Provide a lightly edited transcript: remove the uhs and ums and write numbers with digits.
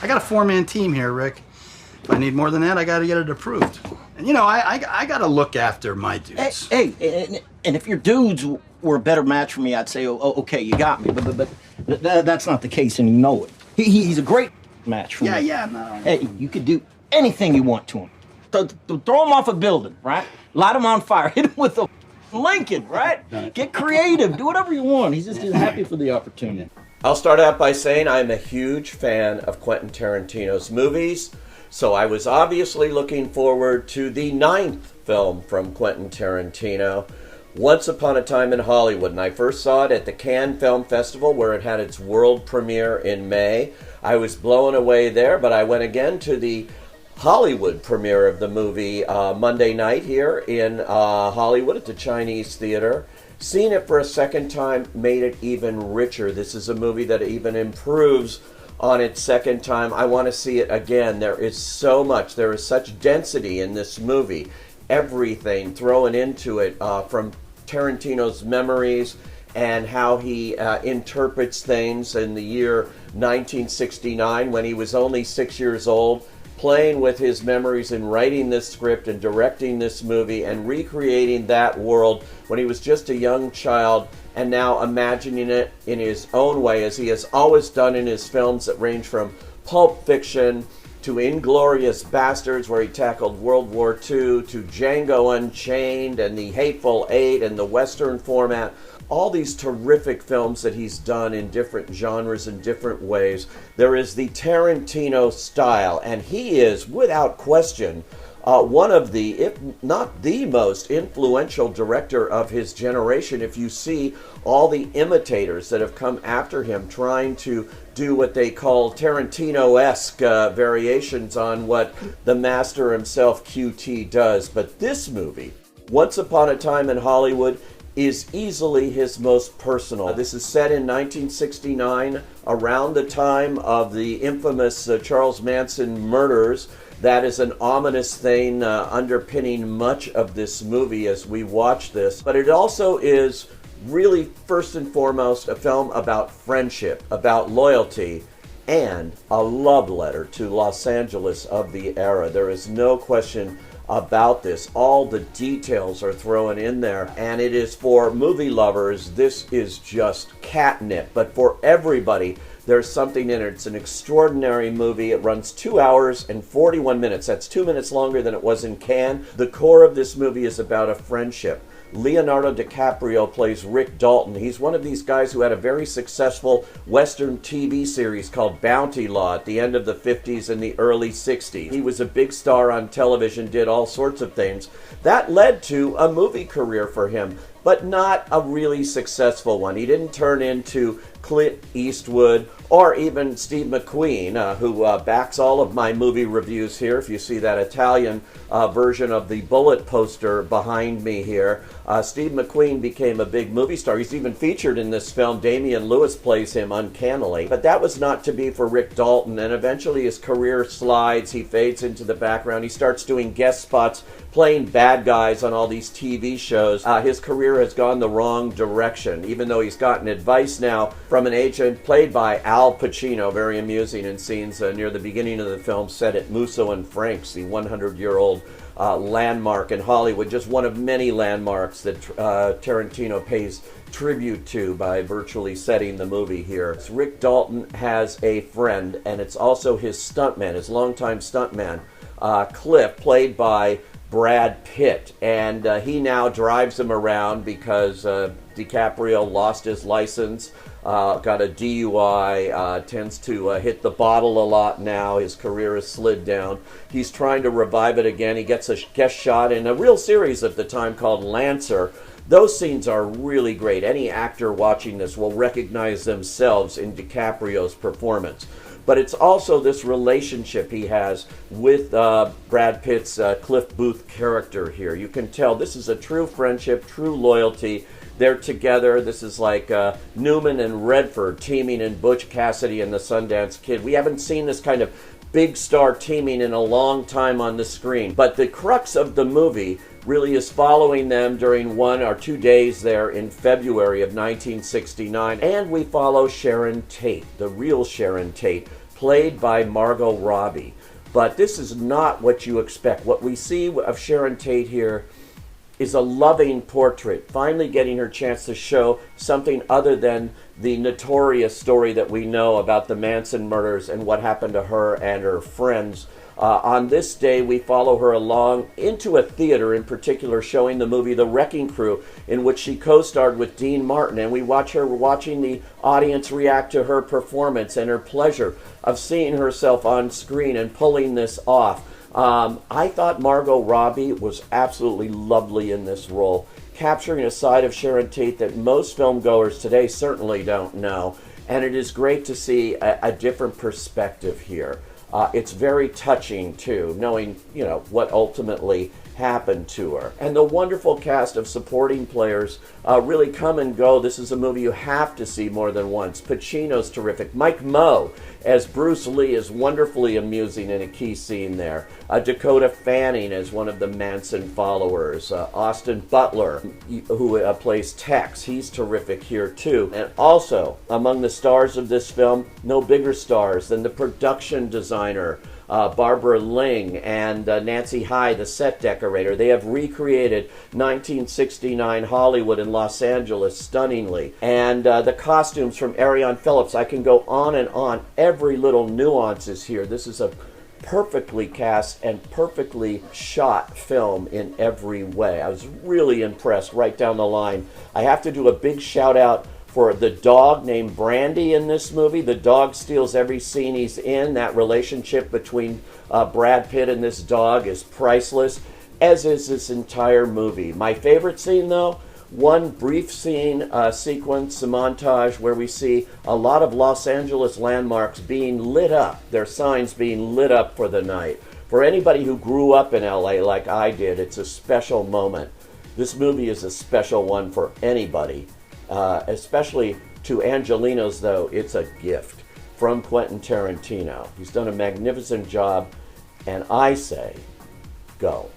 I got a 4-man team here, Rick. If I need more than that, I got to get it approved. And I got to look after my dudes. Hey, and if your dudes were a better match for me, I'd say, okay, you got me. But that's not the case, and you know it. He's a great match for me. Yeah, no. Hey, you could do anything you want to him. Throw him off a building, right? Light him on fire. Hit him with a Lincoln, right? Get creative. Do whatever you want. He's just happy for the opportunity. I'll start out by saying I'm a huge fan of Quentin Tarantino's movies, so I was obviously looking forward to the 9th film from Quentin Tarantino, Once Upon a Time in Hollywood. And I first saw it at the Cannes Film Festival, where it had its world premiere in May. I was blown away there, but I went again to the Hollywood premiere of the movie Monday night here in Hollywood at the Chinese Theater. Seeing it for a second time made it even richer. This is a movie that even improves on its second time. I want to see it again. There is so much. There is such density in this movie. Everything thrown into it from Tarantino's memories and how he interprets things in the year 1969 when he was only 6 years old, playing with his memories and writing this script and directing this movie and recreating that world when he was just a young child, and now imagining it in his own way, as he has always done in his films that range from Pulp Fiction to Inglourious Bastards, where he tackled World War II, to Django Unchained and The Hateful Eight and the Western format. All these terrific films that he's done in different genres in different ways. There is the Tarantino style, and he is, without question, one of the, if not the most influential director of his generation. If you see all the imitators that have come after him trying to do what they call Tarantino-esque variations on what the master himself, QT, does. But this movie, Once Upon a Time in Hollywood, is easily his most personal. This is set in 1969, around the time of the infamous Charles Manson murders. That is an ominous thing underpinning much of this movie as we watch this. But it also is really, first and foremost, a film about friendship, about loyalty, and a love letter to Los Angeles of the era. There is no question about this. All the details are thrown in there, and it is for movie lovers. This is just catnip, but for everybody, there's something in it. It's an extraordinary movie. It runs 2 hours and 41 minutes. That's 2 minutes longer than it was in Cannes. The core of this movie is about a friendship. Leonardo DiCaprio plays Rick Dalton. He's one of these guys who had a very successful Western TV series called Bounty Law at the end of the 50s and the early 60s. He was a big star on television, did all sorts of things. That led to a movie career for him, but not a really successful one. He didn't turn into Clint Eastwood or even Steve McQueen, who backs all of my movie reviews here. If you see that Italian version of the bullet poster behind me here, Steve McQueen became a big movie star. He's even featured in this film. Damian Lewis plays him uncannily. But that was not to be for Rick Dalton, and eventually his career slides. He fades into the background. He starts doing guest spots, playing bad guys on all these TV shows. His career has gone the wrong direction, even though he's gotten advice now from an agent played by Al Pacino, very amusing in scenes near the beginning of the film set at Musso and Frank's, the 100-year-old landmark in Hollywood, just one of many landmarks that Tarantino pays tribute to by virtually setting the movie here. Rick Dalton has a friend, and it's also his stuntman, his longtime stuntman, Cliff, played by Brad Pitt, and he now drives him around because DiCaprio lost his license, got a DUI, tends to hit the bottle a lot now. His career has slid down. He's trying to revive it again. He gets a guest shot in a real series at the time called Lancer. Those scenes are really great. Any actor watching this will recognize themselves in DiCaprio's performance. But it's also this relationship he has with Brad Pitt's Cliff Booth character here. You can tell this is a true friendship, true loyalty. They're together. This is like Newman and Redford teaming in Butch Cassidy and the Sundance Kid. We haven't seen this kind of big star teaming in a long time on the screen. But the crux of the movie really is following them during 1 or 2 days there in February of 1969. And we follow Sharon Tate, the real Sharon Tate, played by Margot Robbie. But this is not what you expect. What we see of Sharon Tate here is a loving portrait, finally getting her chance to show something other than the notorious story that we know about the Manson murders and what happened to her and her friends. On this day, we follow her along into a theater, in particular showing the movie The Wrecking Crew, in which she co-starred with Dean Martin, and we watch her watching the audience react to her performance and her pleasure of seeing herself on screen and pulling this off. I thought Margot Robbie was absolutely lovely in this role, capturing a side of Sharon Tate that most filmgoers today certainly don't know, and it is great to see a different perspective here. It's very touching, too, knowing, what ultimately happened to her. And the wonderful cast of supporting players really come and go. This is a movie you have to see more than once. Pacino's terrific. Mike Moe as Bruce Lee is wonderfully amusing in a key scene there. Dakota Fanning as one of the Manson followers. Austin Butler, who plays Tex, he's terrific here too. And also, among the stars of this film, no bigger stars than the production designer, Barbara Ling, and Nancy High, the set decorator. They have recreated 1969 Hollywood in Los Angeles stunningly. And the costumes from Arion Phillips. I can go on and on. Every little nuance is here. This is a perfectly cast and perfectly shot film in every way. I was really impressed right down the line. I have to do a big shout out for the dog named Brandy in this movie. The dog steals every scene he's in. That relationship between Brad Pitt and this dog is priceless, as is this entire movie. My favorite scene, though, one brief scene, sequence, a montage where we see a lot of Los Angeles landmarks being lit up, their signs being lit up for the night. For anybody who grew up in LA like I did, it's a special moment. This movie is a special one for anybody. Especially to Angelinos, though, it's a gift from Quentin Tarantino. He's done a magnificent job, and I say, go.